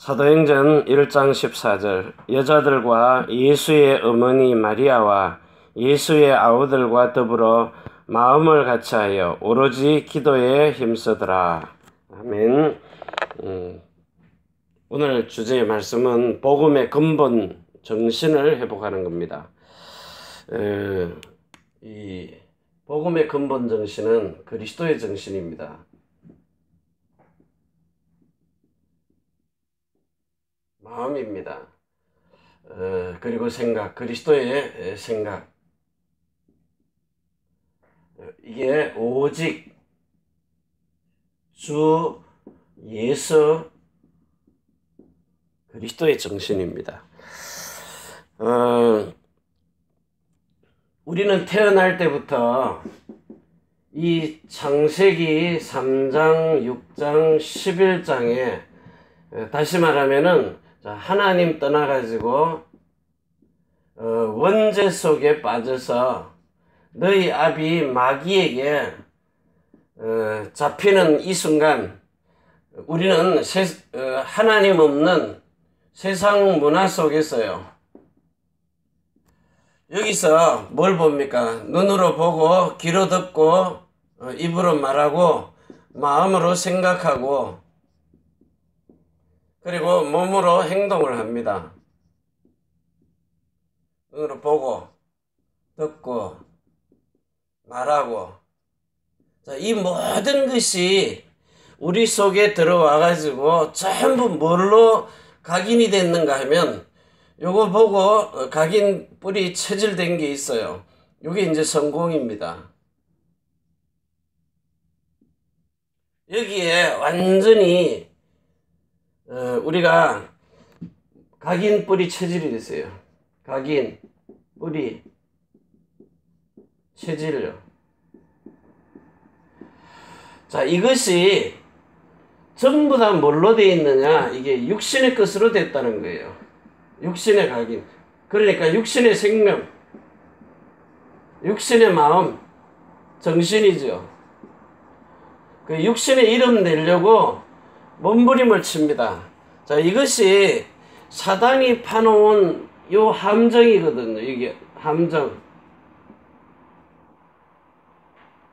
사도행전 1장 14절 여자들과 예수의 어머니 마리아와 예수의 아우들과 더불어 마음을 같이하여 오로지 기도에 힘쓰더라. 아멘. 오늘 주제의 말씀은 복음의 근본 정신을 회복하는 겁니다. 이 복음의 근본 정신은 그리스도의 정신입니다. 마음입니다. 그리고 생각, 그리스도의 생각. 이게 오직 주 예수 그리스도의 정신입니다. 우리는 태어날 때부터 이 창세기 3장, 6장, 11장에 다시 말하면은 하나님 떠나가지고 원죄 속에 빠져서 너희 아비 마귀에게 잡히는 이 순간 우리는 하나님 없는 세상 문화 속에서요. 여기서 뭘 봅니까? 눈으로 보고 귀로 듣고 입으로 말하고 마음으로 생각하고 그리고 몸으로 행동을 합니다. 눈으로 보고 듣고 말하고 이 모든 것이 우리 속에 들어와 가지고 전부 뭘로 각인이 됐는가 하면 요거 보고 각인 뿔이 체질된 게 있어요. 요게 이제 성공입니다. 여기에 완전히 우리가 각인 뿔이 체질이 됐어요. 각인 뿔이 체질요. 자, 이것이 전부 다 뭘로 되어 있느냐? 이게 육신의 것으로 됐다는 거예요. 육신의 각인. 그러니까 육신의 생명, 육신의 마음, 정신이죠. 그 육신의 이름 내려고 몸부림을 칩니다. 자, 이것이 사단이 파놓은 요 함정이거든요. 이게 함정.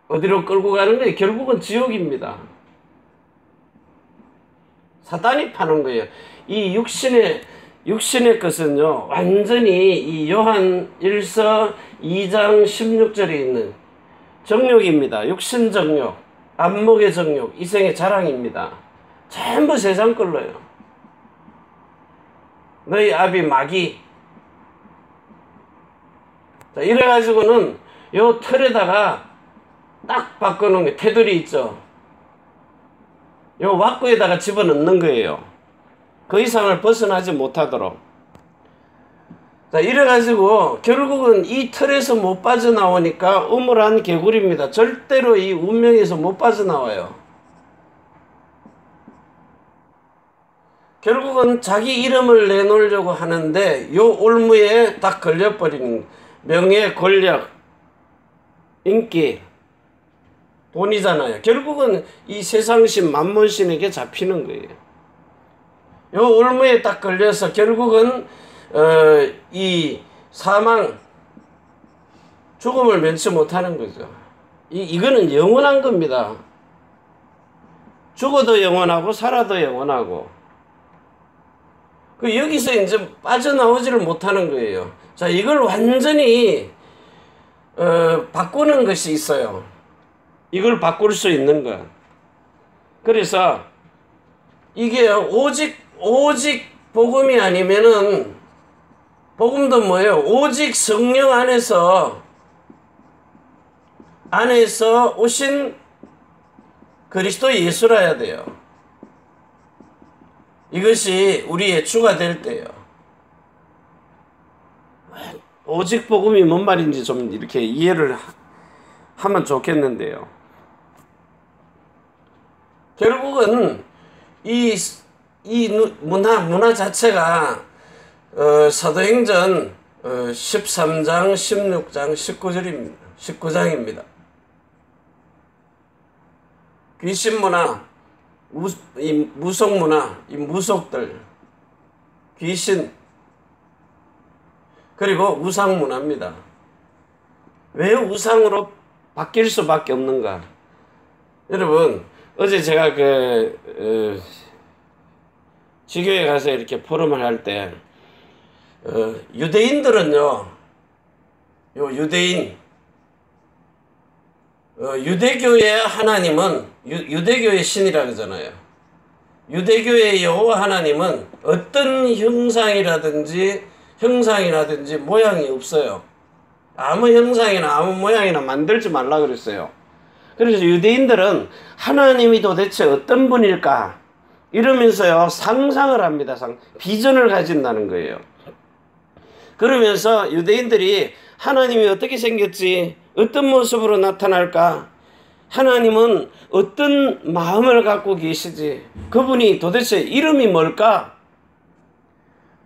어디로 끌고 가는 거예요? 결국은 지옥입니다. 사단이 파는 거예요. 이 육신의 것은요, 완전히 이 요한 1서 2장 16절에 있는 정욕입니다. 육신 정욕, 안목의 정욕, 이생의 자랑입니다. 전부 세상 걸로요. 너희 아비 마귀. 자, 이래가지고는 요 틀에다가 딱 바꿔놓은 게 테두리 있죠. 요 왁구에다가 집어넣는 거예요. 그 이상을 벗어나지 못하도록. 자, 이래가지고 결국은 이 틀에서 못 빠져나오니까 우물한 개구리입니다. 절대로 이 운명에서 못 빠져나와요. 결국은 자기 이름을 내놓으려고 하는데 요 올무에 딱 걸려버리는 명예, 권력, 인기, 돈이잖아요. 결국은 이 세상신, 만몬신에게 잡히는 거예요. 요 올무에 딱 걸려서 결국은 이 사망, 죽음을 면치 못하는 거죠. 이거는 영원한 겁니다. 죽어도 영원하고 살아도 영원하고. 여기서 이제 빠져나오지를 못하는 거예요. 자, 이걸 완전히 바꾸는 것이 있어요. 이걸 바꿀 수 있는 것. 그래서 이게 오직 복음이 아니면은 복음도 뭐예요? 오직 성령 안에서 오신 그리스도 예수라야 돼요. 이것이 우리의 주가 될 때요. 오직 복음이 뭔 말인지 좀 이렇게 이해를 하면 좋겠는데요. 결국은 이 문화 자체가 사도행전 13장, 16장, 19장입니다. 귀신 문화, 이 무속 문화, 이 무속들, 귀신, 그리고 우상 문화입니다. 왜 우상으로 바뀔 수밖에 없는가? 여러분, 어제 제가 지교에 가서 이렇게 포럼을 할 때, 유대인들은요, 유대교의 하나님은, 유대교의 신이라 그러잖아요. 유대교의 여호와 하나님은 어떤 형상이라든지 모양이 없어요. 아무 형상이나 아무 모양이나 만들지 말라 그랬어요. 그래서 유대인들은 하나님이 도대체 어떤 분일까? 이러면서요, 상상을 합니다. 비전을 가진다는 거예요. 그러면서 유대인들이 하나님이 어떻게 생겼지? 어떤 모습으로 나타날까? 하나님은 어떤 마음을 갖고 계시지? 그분이 도대체 이름이 뭘까?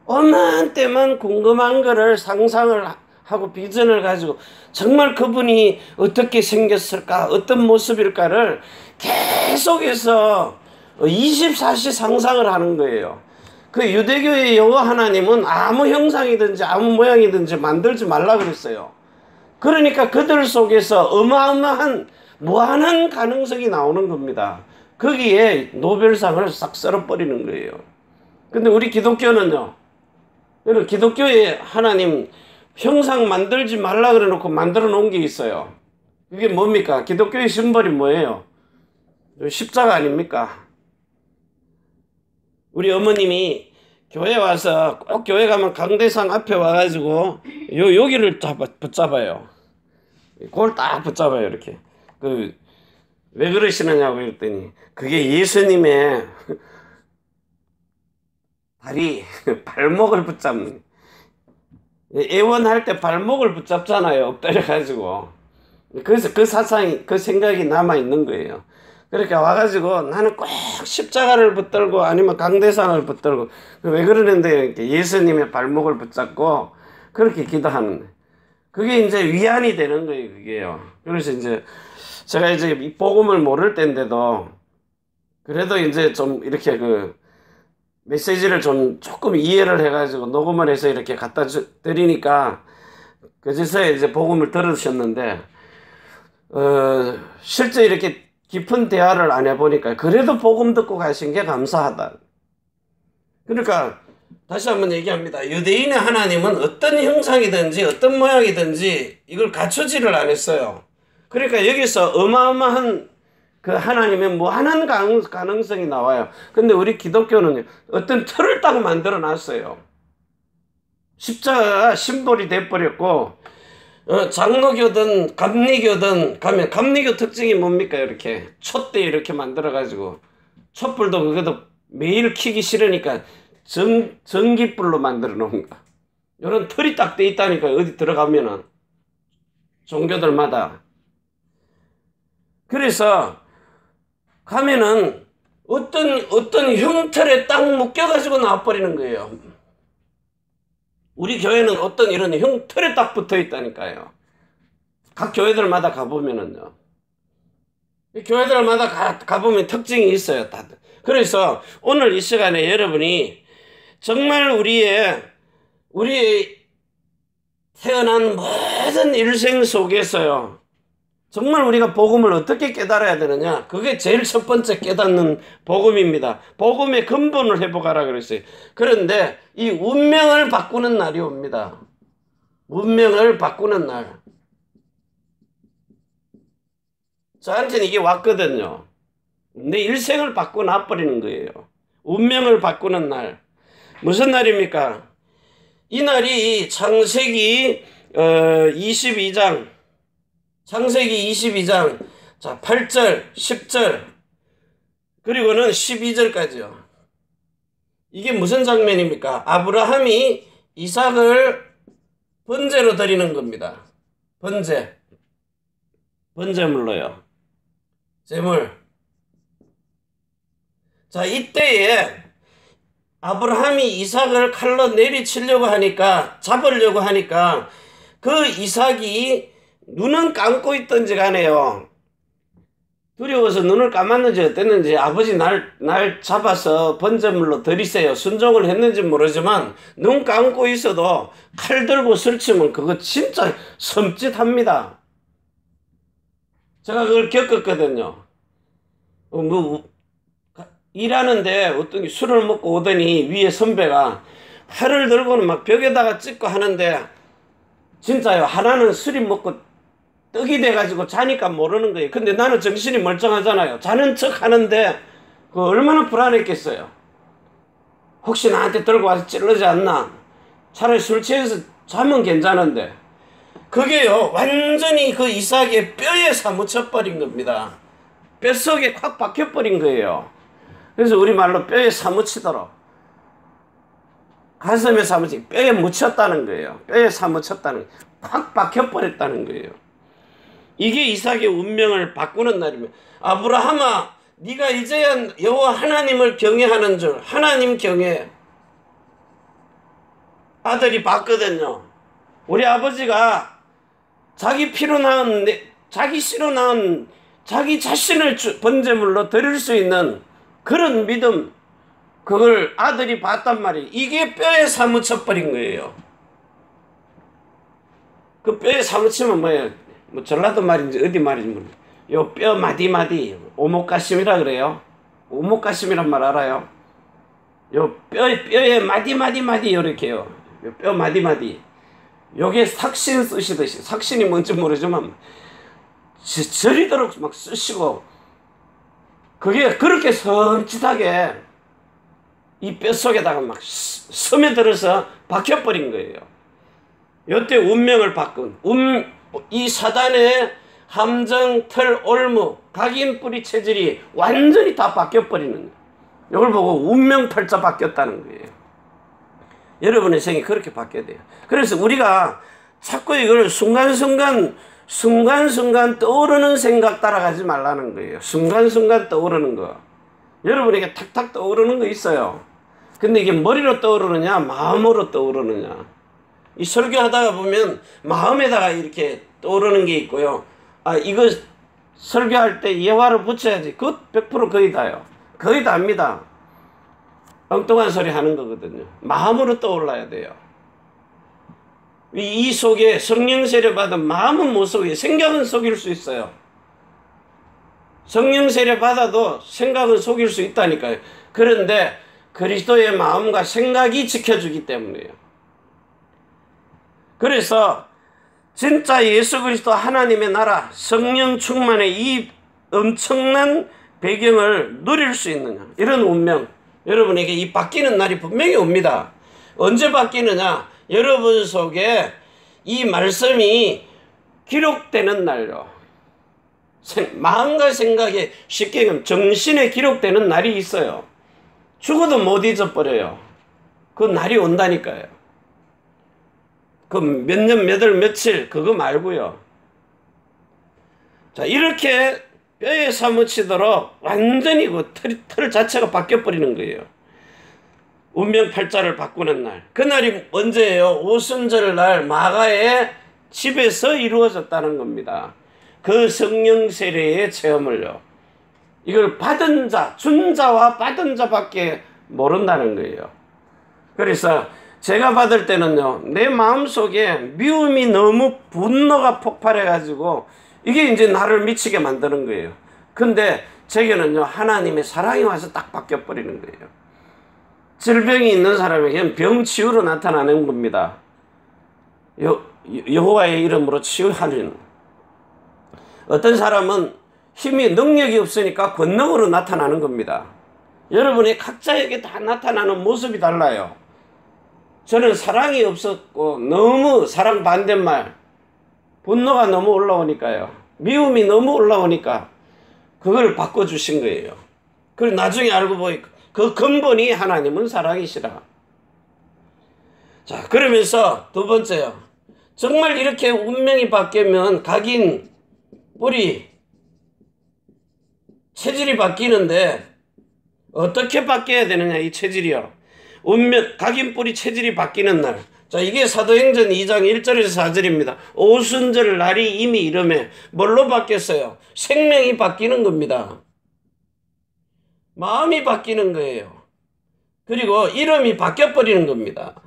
어마한 때만 궁금한 거를 상상을 하고 비전을 가지고 정말 그분이 어떻게 생겼을까? 어떤 모습일까를 계속해서 24시 상상을 하는 거예요. 그 유대교의 여호와 하나님은 아무 형상이든지 아무 모양이든지 만들지 말라 그랬어요. 그러니까 그들 속에서 어마어마한 무한한 가능성이 나오는 겁니다. 거기에 노벨상을 싹 썰어버리는 거예요. 근데 우리 기독교는요, 기독교의 하나님 형상 만들지 말라 그래 놓고 만들어 놓은 게 있어요. 그게 뭡니까? 기독교의 심벌이 뭐예요? 십자가 아닙니까? 우리 어머님이 교회 와서 꼭 교회 가면 강대상 앞에 와가지고 여기를 붙잡아요. 그걸 딱 붙잡아요. 이렇게. 왜 그러시느냐고 했더니 그게 예수님의 다리, 발목을 붙잡는, 애원할 때 발목을 붙잡잖아요. 엎드려가지고. 그래서 그 사상이, 그 생각이 남아있는 거예요. 그러니까 와가지고 나는 꼭 십자가를 붙들고 아니면 강대상을 붙들고, 왜 그러는데 예수님의 발목을 붙잡고 그렇게 기도하는 거예요. 그게 이제 위안이 되는 거예요, 그게요. 그래서 이제 제가 이제 이 복음을 모를 때인데도 그래도 이제 좀 이렇게 메시지를 좀 조금 이해를 해가지고 녹음을 해서 이렇게 갖다 드리니까 그제서 이제 복음을 들으셨는데, 실제 이렇게 깊은 대화를 안 해보니까 그래도 복음 듣고 가신 게 감사하다. 그러니까 다시 한번 얘기합니다. 유대인의 하나님은 어떤 형상이든지 어떤 모양이든지 이걸 갖추지를 안 했어요. 그러니까 여기서 어마어마한 그 하나님의 무한한 가능성이 나와요. 근데 우리 기독교는 어떤 틀을 딱 만들어 놨어요. 십자가가 심볼이 돼버렸고, 장로교든 감리교든 가면, 감리교 특징이 뭡니까? 이렇게 촛대 이렇게 만들어가지고, 촛불도 그것도 매일 켜기 싫으니까 전기불로 만들어 놓은 거. 이런 틀이 딱 돼 있다니까, 어디 들어가면은. 종교들마다. 그래서 가면은 어떤 형틀에 딱 묶여가지고 나와버리는 거예요. 우리 교회는 어떤 이런 형틀에 딱 붙어 있다니까요. 각 교회들마다 가보면은요. 교회들마다 가보면 특징이 있어요, 다들. 그래서 오늘 이 시간에 여러분이 정말 우리의 태어난 모든 일생 속에서요, 정말 우리가 복음을 어떻게 깨달아야 되느냐? 그게 제일 첫 번째 깨닫는 복음입니다. 복음의 근본을 회복하라 그랬어요. 그런데 이 운명을 바꾸는 날이 옵니다. 운명을 바꾸는 날. 저한테는 이게 왔거든요. 내 일생을 바꿔놔버리는 거예요. 운명을 바꾸는 날. 무슨 날입니까? 이 날이 창세기 22장, 창세기 22장, 자, 8절, 10절, 그리고는 12절까지요. 이게 무슨 장면입니까? 아브라함이 이삭을 번제로 드리는 겁니다. 번제물로요. 제물. 자, 이때에 아브라함이 이삭을 칼로 내리치려고 하니까, 잡으려고 하니까, 그 이삭이 눈은 감고 있던지 간에요, 두려워서 눈을 감았는지 어땠는지 아버지 날 잡아서 번제물로 드리세요. 순종을 했는지 모르지만 눈 감고 있어도 칼 들고 설치면 그거 진짜 섬찟합니다. 제가 그걸 겪었거든요. 일하는데 어떤 게 술을 먹고 오더니 위에 선배가 칼을 들고는 막 벽에다가 찍고 하는데 진짜요. 하나는 술이 먹고 떡이 돼가지고 자니까 모르는 거예요. 근데 나는 정신이 멀쩡하잖아요. 자는 척 하는데 그 얼마나 불안했겠어요. 혹시 나한테 들고 와서 찔르지 않나. 차라리 술 취해서 자면 괜찮은데 그게요 완전히 그 이삭의 뼈에 사무쳐버린 겁니다. 뼛속에 콱 박혀버린 거예요. 그래서 우리말로 뼈에 사무치도록 가슴에 사무치 뼈에 묻혔다는 거예요. 뼈에 사무쳤다는 거예요. 콱 박혀버렸다는 거예요. 이게 이삭의 운명을 바꾸는 날이며 아브라함아 네가 이제야 여호와 하나님을 경외하는 줄. 하나님 경외. 아들이 봤거든요. 우리 아버지가 자기 피로 낳은 자기 씨로 낳은 자기 자신을 번제물로 드릴 수 있는 그런 믿음 그걸 아들이 봤단 말이에요. 이게 뼈에 사무쳐버린 거예요. 그 뼈에 사무치면 뭐예요? 뭐 전라도 말인지 어디 말인지 모르겠어요. 요 뼈 마디마디 오목가심이라 그래요. 오목가심이란 말 알아요? 요 뼈에 마디마디 요렇게요. 요 뼈 마디마디. 요게 삭신 쓰시듯이 삭신이 뭔지 모르지만 저리도록 막 쓰시고 그게 그렇게 섬찟하게 이 뼛속에다가 막 스며들어서 박혀버린 거예요. 요때 운명을 바꾼 이 사단의 함정, 털, 올무, 각인, 뿌리, 체질이 완전히 다 바뀌어버리는 거예요. 이걸 보고 운명팔자 바뀌었다는 거예요. 여러분의 생이 그렇게 바뀌어야 돼요. 그래서 우리가 자꾸 이걸 순간순간 떠오르는 생각 따라가지 말라는 거예요. 순간순간 떠오르는 거. 여러분에게 탁탁 떠오르는 거 있어요. 근데 이게 머리로 떠오르느냐 마음으로 떠오르느냐. 이 설교하다가 보면 마음에다가 이렇게 떠오르는 게 있고요. 아 이거 설교할 때 예화를 붙여야지. 그것 100% 거의 다요. 거의 다입니다. 엉뚱한 소리 하는 거거든요. 마음으로 떠올라야 돼요. 이 속에 성령 세례 받은 마음은 못 속여요. 생각은 속일 수 있어요. 성령 세례 받아도 생각은 속일 수 있다니까요. 그런데 그리스도의 마음과 생각이 지켜주기 때문이에요. 그래서 진짜 예수 그리스도 하나님의 나라 성령 충만의 이 엄청난 배경을 누릴 수 있느냐 이런 운명 여러분에게 이 바뀌는 날이 분명히 옵니다. 언제 바뀌느냐 여러분 속에 이 말씀이 기록되는 날요. 마음과 생각에 쉽게 정신에 기록되는 날이 있어요. 죽어도 못 잊어버려요. 그 날이 온다니까요. 그 몇 년, 몇 월, 며칠 그거 말고요. 자 이렇게 뼈에 사무치도록 완전히 그 틀 자체가 바뀌어버리는 거예요. 운명팔자를 바꾸는 날. 그날이 언제예요? 오순절날 마가의 집에서 이루어졌다는 겁니다. 그 성령 세례의 체험을요. 이걸 받은 자, 준 자와 받은 자밖에 모른다는 거예요. 그래서 제가 받을 때는요. 내 마음속에 미움이 너무 분노가 폭발해가지고 이게 이제 나를 미치게 만드는 거예요. 근데 제게는요. 하나님의 사랑이 와서 딱 바뀌어버리는 거예요. 질병이 있는 사람에게는 병 치유로 나타나는 겁니다. 여호와의 이름으로 치유하는. 어떤 사람은 힘이 능력이 없으니까 권능으로 나타나는 겁니다. 여러분의 각자에게 다 나타나는 모습이 달라요. 저는 사랑이 없었고 너무 사랑 반대말 분노가 너무 올라오니까요. 미움이 너무 올라오니까 그걸 바꿔주신 거예요. 그리고 나중에 알고 보니까 그 근본이 하나님은 사랑이시라. 자 그러면서 두 번째요. 정말 이렇게 운명이 바뀌면 각인 뿌리 체질이 바뀌는데 어떻게 바뀌어야 되느냐 이 체질이요. 운명 각인 뿌리 체질이 바뀌는 날 자, 이게 사도행전 2장 1절에서 4절입니다. 오순절 날이 이미 이름에 뭘로 바뀌었어요? 생명이 바뀌는 겁니다. 마음이 바뀌는 거예요. 그리고 이름이 바뀌어버리는 겁니다.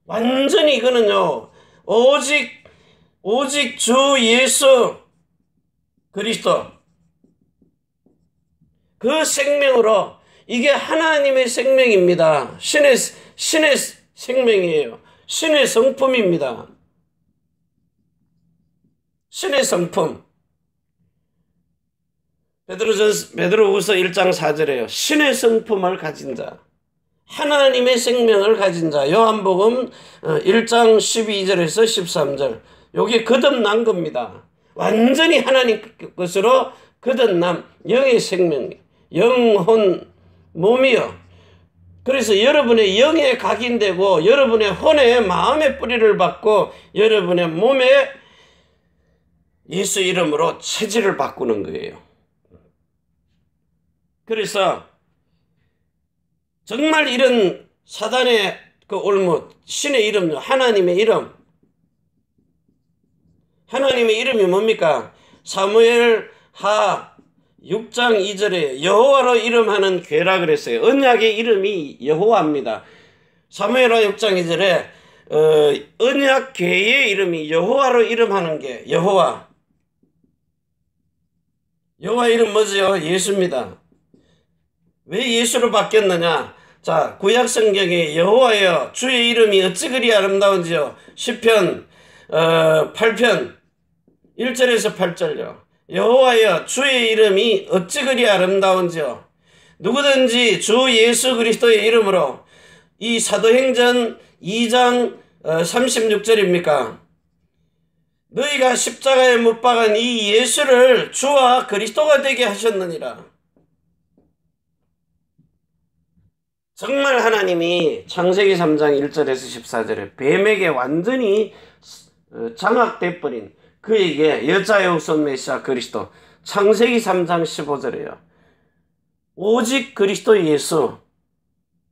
완전히 이거는요, 오직 주 예수 그리스도 그 생명으로, 이게 하나님의 생명입니다. 신의 생명이에요. 신의 성품입니다. 신의 성품. 베드로후서 1장 4절에요. 신의 성품을 가진 자, 하나님의 생명을 가진 자. 요한복음 1장 12절에서 13절. 요게 거듭난 겁니다. 완전히 하나님 것으로 거듭남, 영의 생명, 영혼, 몸이요. 그래서 여러분의 영에 각인되고 여러분의 혼에 마음의 뿌리를 받고 여러분의 몸에 예수 이름으로 체질을 바꾸는 거예요. 그래서 정말 이런 사단의 그 올무, 신의 이름, 하나님의 이름, 하나님의 이름이 뭡니까? 사무엘하 6장 2절에 여호와로 이름하는 괴라 그랬어요. 언약의 이름이 여호와입니다. 사무엘하 6장 2절에 언약 괴의 이름이 여호와로 이름하는 게 여호와. 여호와 이름 뭐죠? 예수입니다. 왜 예수로 바뀌었느냐? 자, 구약 성경에 여호와여 주의 이름이 어찌 그리 아름다운지요. 시편 8편 1절에서 8절요. 여호와여 주의 이름이 어찌 그리 아름다운지요. 누구든지 주 예수 그리스도의 이름으로, 이 사도행전 2장 36절입니까? 너희가 십자가에 못 박은 이 예수를 주와 그리스도가 되게 하셨느니라. 정말 하나님이 창세기 3장 1절에서 14절에 뱀에게 완전히 장악돼버린 그에게 여자의 후손 메시아 그리스도, 창세기 3장 15절에요. 오직 그리스도 예수,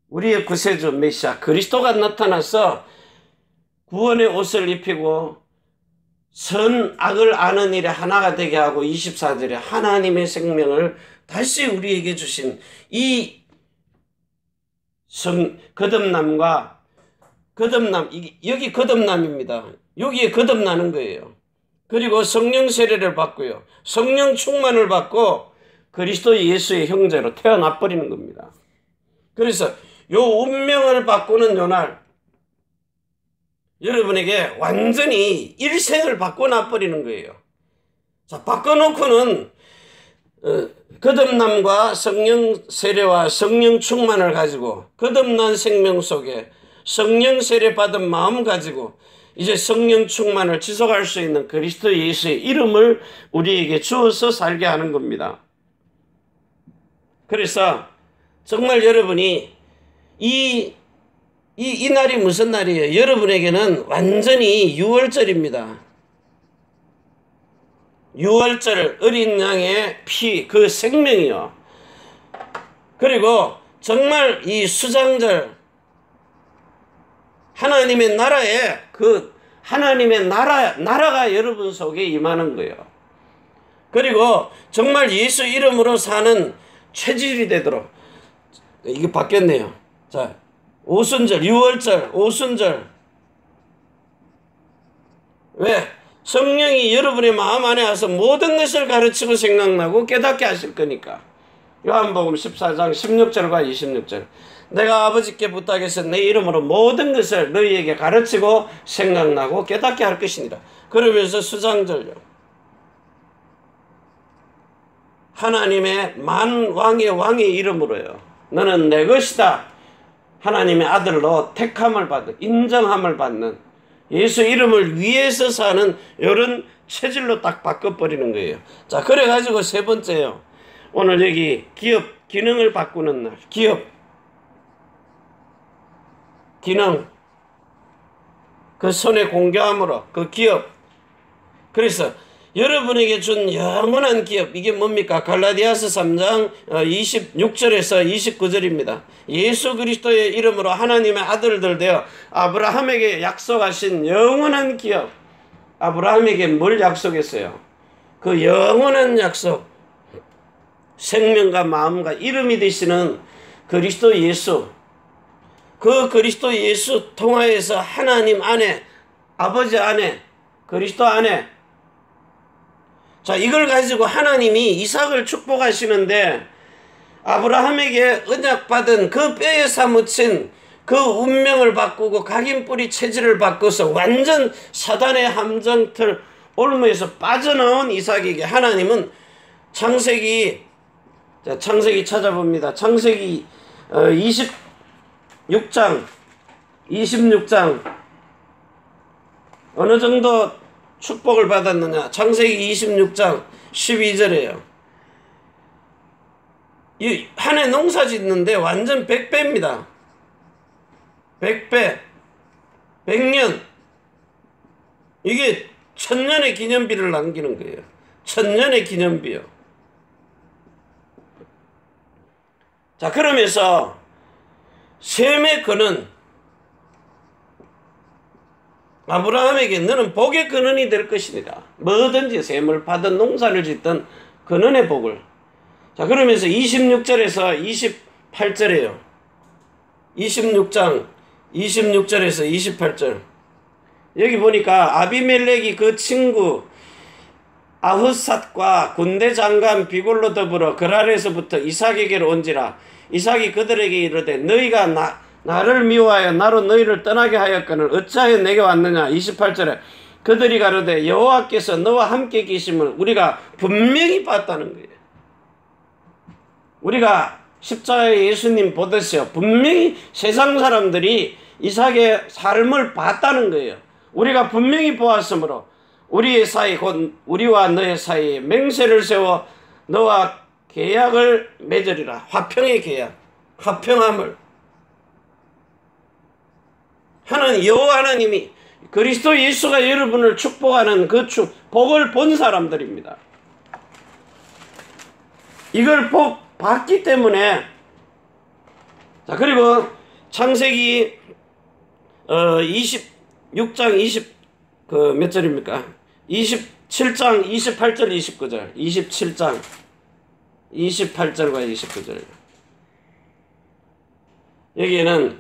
우리의 구세주 메시아 그리스도가 나타나서 구원의 옷을 입히고 선악을 아는 일에 하나가 되게 하고 24절에 하나님의 생명을 다시 우리에게 주신 이 거듭남과 여기 거듭남입니다. 여기에 거듭나는 거예요. 그리고 성령 세례를 받고요. 성령 충만을 받고 그리스도 예수의 형제로 태어나 버리는 겁니다. 그래서 요 운명을 바꾸는 요날, 여러분에게 완전히 일생을 바꿔놔 버리는 거예요. 자, 바꿔놓고는 거듭남과 성령 세례와 성령 충만을 가지고 거듭난 생명 속에 성령 세례 받은 마음 가지고 이제 성령 충만을 지속할 수 있는 그리스도 예수의 이름을 우리에게 주어서 살게 하는 겁니다. 그래서 정말 여러분이 이 날이 무슨 날이에요? 여러분에게는 완전히 유월절입니다. 유월절, 어린 양의 피, 그 생명이요. 그리고 정말 이 수장절, 하나님의 나라에 하나님의 나라가 여러분 속에 임하는 거예요. 그리고 정말 예수 이름으로 사는 체질이 되도록, 이게 바뀌었네요. 자, 오순절, 유월절, 오순절. 왜? 성령이 여러분의 마음 안에 와서 모든 것을 가르치고 생각나고 깨닫게 하실 거니까. 요한복음 14장 16절과 26절. 내가 아버지께 부탁해서 내 이름으로 모든 것을 너희에게 가르치고 생각나고 깨닫게 할 것이니라. 그러면서 수장절요. 하나님의 만왕의 왕의 이름으로요. 너는 내 것이다. 하나님의 아들로 택함을 받은, 인정함을 받는 예수 이름을 위해서 사는 이런 체질로 딱 바꿔버리는 거예요. 자, 그래가지고 세 번째요. 오늘 여기 기업, 기능을 바꾸는 날. 기업, 기능. 그 손에 공개함으로 그 기업. 그래서 여러분에게 준 영원한 기업, 이게 뭡니까? 갈라디아서 3장 26절에서 29절입니다. 예수 그리스도의 이름으로 하나님의 아들들 되어 아브라함에게 약속하신 영원한 기업. 아브라함에게 뭘 약속했어요? 그 영원한 약속, 생명과 마음과 이름이 되시는 그리스도 예수, 그 그리스도 예수 통하여서 하나님 안에, 아버지 안에, 그리스도 안에, 자, 이걸 가지고 하나님이 이삭을 축복하시는데 아브라함에게 언약받은 그 뼈에 사무친 그 운명을 바꾸고 각인뿌리 체질을 바꿔서 완전 사단의 함정틀 올무에서 빠져나온 이삭에게 하나님은 창세기 찾아봅니다. 창세기 26장 어느 정도 축복을 받았느냐? 창세기 26장 12절에요. 이 한 해 농사 짓는데 완전 100배입니다. 100배, 100년. 이게 1000년의 기념비를 남기는 거예요. 1000년의 기념비요. 자, 그러면서 셈의 근원, 아브라함에게 너는 복의 근원이 될 것이니라. 뭐든지 셈을 파든 농사를 짓든 근원의 복을. 자, 그러면서 26절에서 28절이에요. 26장 26절에서 28절. 여기 보니까 아비멜렉이 그 친구 아흐삿과 군대 장관 비골로 더불어 그랄에서부터 이삭에게로 온지라. 이삭이 그들에게 이르되 너희가 나를 미워하여 나로 너희를 떠나게 하였거늘 어찌하여 내게 왔느냐. 28절에 그들이 가로되 여호와께서 너와 함께 계심을 우리가 분명히 봤다는 거예요. 우리가 십자가의 예수님 보듯이요, 분명히 세상 사람들이 이삭의 삶을 봤다는 거예요. 우리가 분명히 보았으므로 우리의 사이 곧 우리와 너의 사이에 맹세를 세워 너와 계약을 맺으리라. 화평의 계약, 화평함을 하는 여호와 하나님이 그리스도 예수가 여러분을 축복하는 그 복을 본 사람들입니다. 이걸 봤기 때문에. 자, 그리고 창세기 26장 몇 절입니까? 27장 28절 29절. 27장 28절과 29절. 여기에는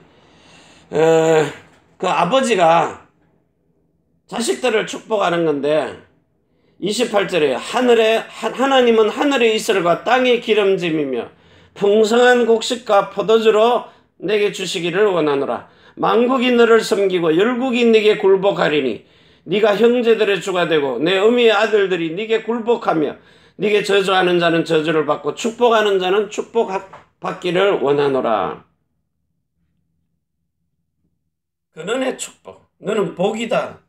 그 아버지가 자식들을 축복하는 건데 28절에 하나님은 하늘의 이슬과 땅의 기름짐이며 풍성한 곡식과 포도주로 내게 주시기를 원하노라. 만국이 너를 섬기고 열국이 네게 굴복하리니 네가 형제들의 주가 되고 내 어미의 아들들이 네게 굴복하며 네게 저주하는 자는 저주를 받고 축복하는 자는 축복받기를 원하노라. 그너의 축복, 너는 복이다.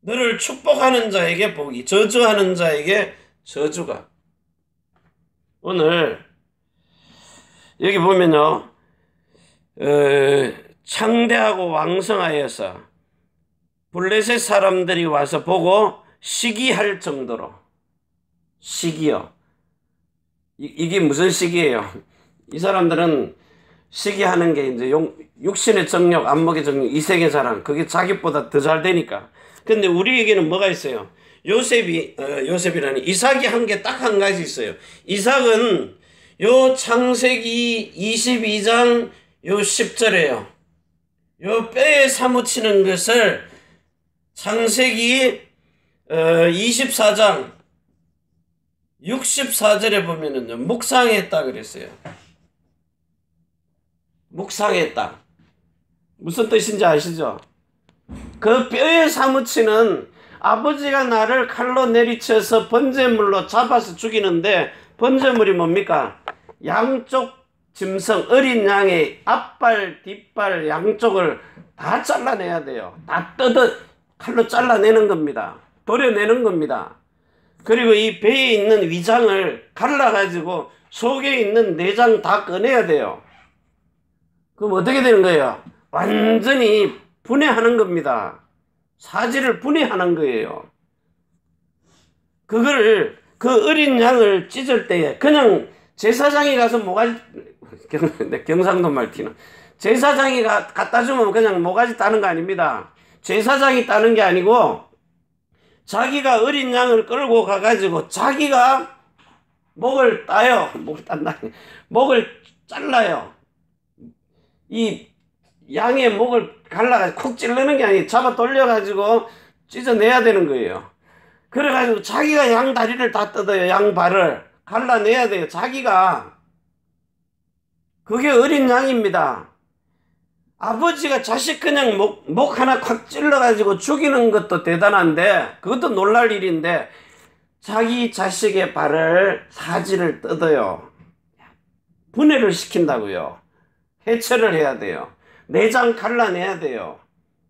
너를 축복하는 자에게 복이, 저주하는 자에게 저주가. 오늘 여기 보면요, 창대하고 왕성하여서 블레셋 사람들이 와서 보고 시기할 정도로. 시기요. 이게 무슨 시기예요? 이 사람들은 시기하는 게 이제 육신의 정력, 안목의 정력, 이색의 자랑, 그게 자기보다 더 잘 되니까. 근데 우리에게는 뭐가 있어요? 요셉이라니 이삭이 한 게 딱 한 가지 있어요. 이삭은 요 창세기 22장 요 10절에요. 요 뼈에 사무치는 것을 창세기 24장 64절에 보면은요, 묵상했다 그랬어요. 묵상했다. 무슨 뜻인지 아시죠? 그 뼈에 사무치는, 아버지가 나를 칼로 내리쳐서 번제물로 잡아서 죽이는데, 번제물이 뭡니까? 양쪽 짐승, 어린 양의 앞발, 뒷발, 양쪽을 다 잘라내야 돼요. 다 칼로 잘라내는 겁니다. 도려내는 겁니다. 그리고 이 배에 있는 위장을 갈라가지고 속에 있는 내장 다 꺼내야 돼요. 그럼 어떻게 되는 거예요? 완전히 분해하는 겁니다. 사지를 분해하는 거예요. 그거를 그 어린 양을 찢을 때에 그냥 제사장이 가서 모가지 경상도 말티는 제사장이 갖다 주면 그냥 모가지 따는 거 아닙니다. 제사장이 따는 게 아니고 자기가 어린 양을 끌고 가가지고 자기가 목을 따요. 목을 딴다. 목을 잘라요. 이 양의 목을 갈라가지고 콕 찌르는 게 아니고 잡아 돌려가지고 찢어내야 되는 거예요. 그래가지고 자기가 양 다리를 다 뜯어요. 양 발을 갈라내야 돼요. 자기가. 그게 어린 양입니다. 아버지가 자식 그냥 목 하나 콱 찔러가지고 죽이는 것도 대단한데 그것도 놀랄 일인데 자기 자식의 발을 사지를 뜯어요. 분해를 시킨다고요. 해체를 해야 돼요. 내장 갈라내야 돼요.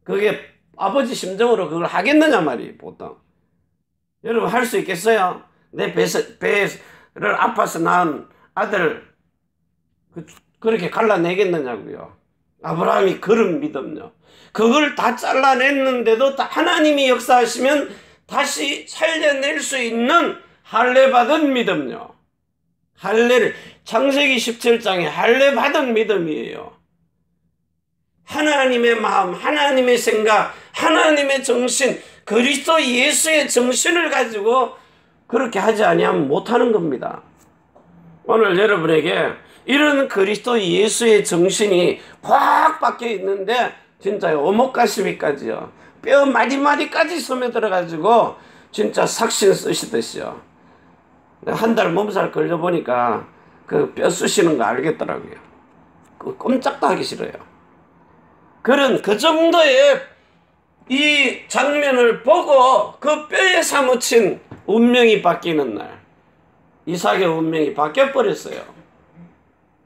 그게 아버지 심정으로 그걸 하겠느냐 말이에요. 보통. 여러분 할 수 있겠어요? 내 배를 아파서 낳은 아들 그렇게 갈라내겠느냐고요. 아브라함이 그런 믿음요. 그걸 다 잘라냈는데도 하나님이 역사하시면 다시 살려낼 수 있는 할례 받은 믿음요. 할례를 창세기 17장에 할례 받은 믿음이에요. 하나님의 마음, 하나님의 생각, 하나님의 정신, 그리스도 예수의 정신을 가지고 그렇게 하지 아니하면 못하는 겁니다. 오늘 여러분에게 이런 그리스도 예수의 정신이 확 박혀 있는데 진짜 오목가시미까지요. 뼈 마디마디까지 스며들어가지고 진짜 삭신 쓰시듯이요. 한 달 몸살 걸려보니까 그 뼈 쑤시는 거 알겠더라고요. 꼼짝도 하기 싫어요. 그 정도의 이 장면을 보고 그 뼈에 사무친 운명이 바뀌는 날 이삭의 운명이 바뀌어버렸어요.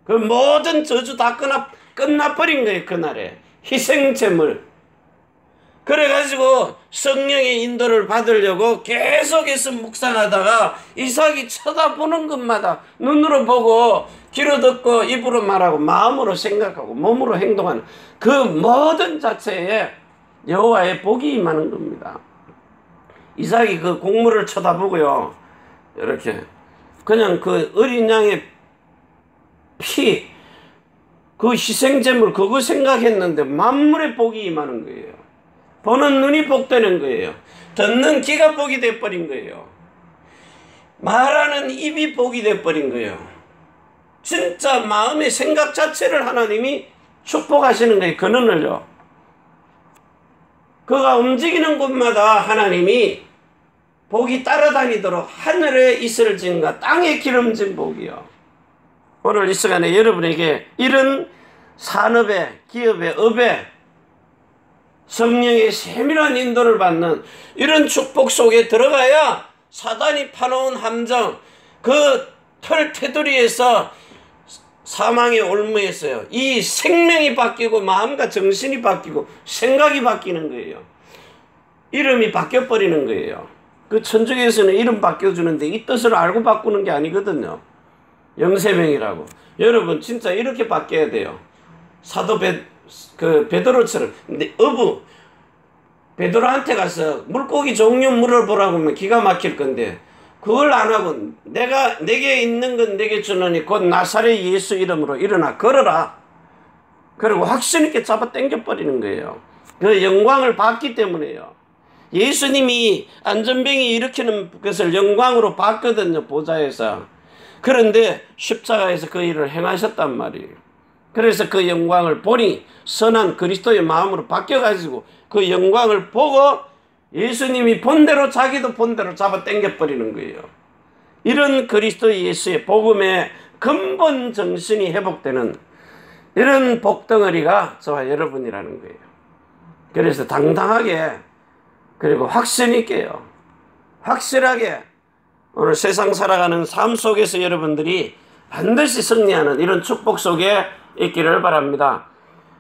그 모든 저주 다 끝나버린 거예요. 그날에 희생제물. 그래가지고 성령의 인도를 받으려고 계속해서 묵상하다가 이삭이 쳐다보는 것마다 눈으로 보고 귀로 듣고 입으로 말하고 마음으로 생각하고 몸으로 행동하는 그 모든 자체에 여호와의 복이 임하는 겁니다. 이삭이 그 곡물을 쳐다보고요. 이렇게 그냥 그 어린 양의 피, 그 희생제물 그거 생각했는데 만물의 복이 임하는 거예요. 보는 눈이 복되는 거예요. 듣는 귀가 복이 돼버린 거예요. 말하는 입이 복이 돼버린 거예요. 진짜 마음의 생각 자체를 하나님이 축복하시는 거예요. 근원을요. 그가 움직이는 곳마다 하나님이 복이 따라다니도록 하늘에 이슬을 진과 땅에 기름진 복이요. 오늘 이 시간에 여러분에게 이런 산업에, 기업에, 업에 성령의 세밀한 인도를 받는 이런 축복 속에 들어가야 사단이 파놓은 함정, 그 털 테두리에서 사망의 올무에서요. 이 생명이 바뀌고 마음과 정신이 바뀌고 생각이 바뀌는 거예요. 이름이 바뀌어버리는 거예요. 그 천주교에서는 이름 바뀌어주는데 이 뜻을 알고 바꾸는 게 아니거든요. 영세명이라고. 여러분 진짜 이렇게 바뀌어야 돼요. 사도 베드로처럼. 근데 베드로한테 가서 물고기 종류 물어보라고 하면 기가 막힐 건데 그걸 안 하고 내게 있는 건 내게 주노니 곧 나사렛 예수 이름으로 일어나 걸어라. 그리고 확신 있게 잡아 당겨버리는 거예요. 그 영광을 받기 때문에요. 예수님이 안전병이 일으키는 것을 영광으로 봤거든요. 보좌에서. 그런데 십자가에서 그 일을 행하셨단 말이에요. 그래서 그 영광을 보니 선한 그리스도의 마음으로 바뀌어가지고 그 영광을 보고 예수님이 본대로 자기도 본대로 잡아 당겨버리는 거예요. 이런 그리스도 예수의 복음의 근본 정신이 회복되는 이런 복덩어리가 저와 여러분이라는 거예요. 그래서 당당하게 그리고 확신 있게요. 확실하게 오늘 세상 살아가는 삶 속에서 여러분들이 반드시 승리하는 이런 축복 속에 있기를 바랍니다.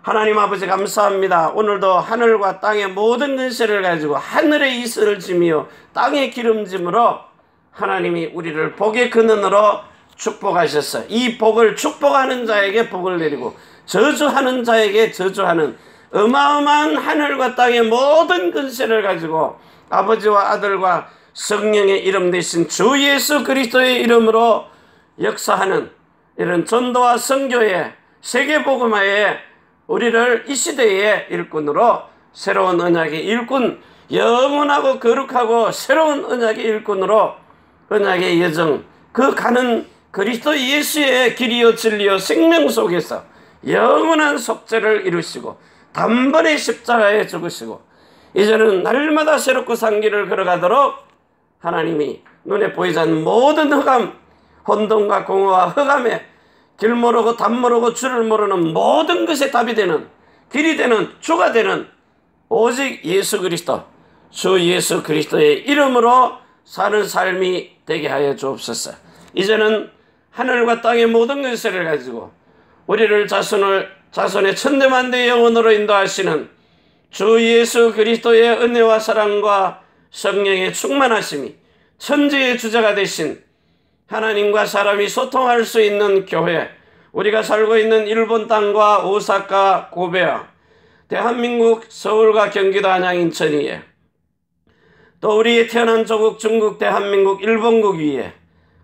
하나님 아버지 감사합니다. 오늘도 하늘과 땅의 모든 근세를 가지고 하늘의 이슬을 지며 땅의 기름짐으로 하나님이 우리를 복의 근원으로 축복하셨어요. 이 복을 축복하는 자에게 복을 내리고 저주하는 자에게 저주하는 어마어마한 하늘과 땅의 모든 근세를 가지고 아버지와 아들과 성령의 이름 대신 주 예수 그리스도의 이름으로 역사하는 이런 전도와 선교의 세계복음화에 우리를 이 시대의 일꾼으로, 새로운 언약의 일꾼, 영원하고 거룩하고 새로운 언약의 일꾼으로 언약의 여정, 그 가는 그리스도 예수의 길이요 진리요 생명 속에서 영원한 속죄를 이루시고 단번에 십자가에 죽으시고 이제는 날마다 새롭고 산 길을 걸어가도록 하나님이 눈에 보이지 않는 모든 흑암, 혼돈과 공허와 흑암에 길 모르고 답 모르고 줄을 모르는 모든 것에 답이 되는, 길이 되는, 주가 되는 오직 예수 그리스도, 주 예수 그리스도의 이름으로 사는 삶이 되게 하여 주옵소서. 이제는 하늘과 땅의 모든 것을 가지고 우리를 자손의 천대만대 영혼으로 인도하시는 주 예수 그리스도의 은혜와 사랑과 성령의 충만하심이 천지의 주자가 되신 하나님과 사람이 소통할 수 있는 교회, 우리가 살고 있는 일본 땅과 오사카, 고베와 대한민국 서울과 경기도 안양, 인천 위에, 또 우리의 태어난 조국 중국, 대한민국, 일본국 위에,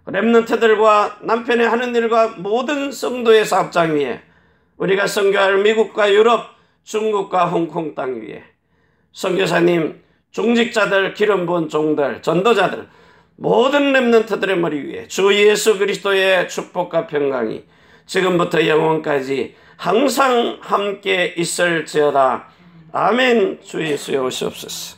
렘넌트들과 남편의 하는 일과 모든 성도의 사업장 위에, 우리가 선교할 미국과 유럽, 중국과 홍콩 땅 위에, 선교사님, 중직자들, 기름 부은 종들, 전도자들, 모든 렘넌트들의 머리 위에 주 예수 그리스도의 축복과 평강이 지금부터 영원까지 항상 함께 있을지어다. 아멘. 주 예수여 오시옵소서.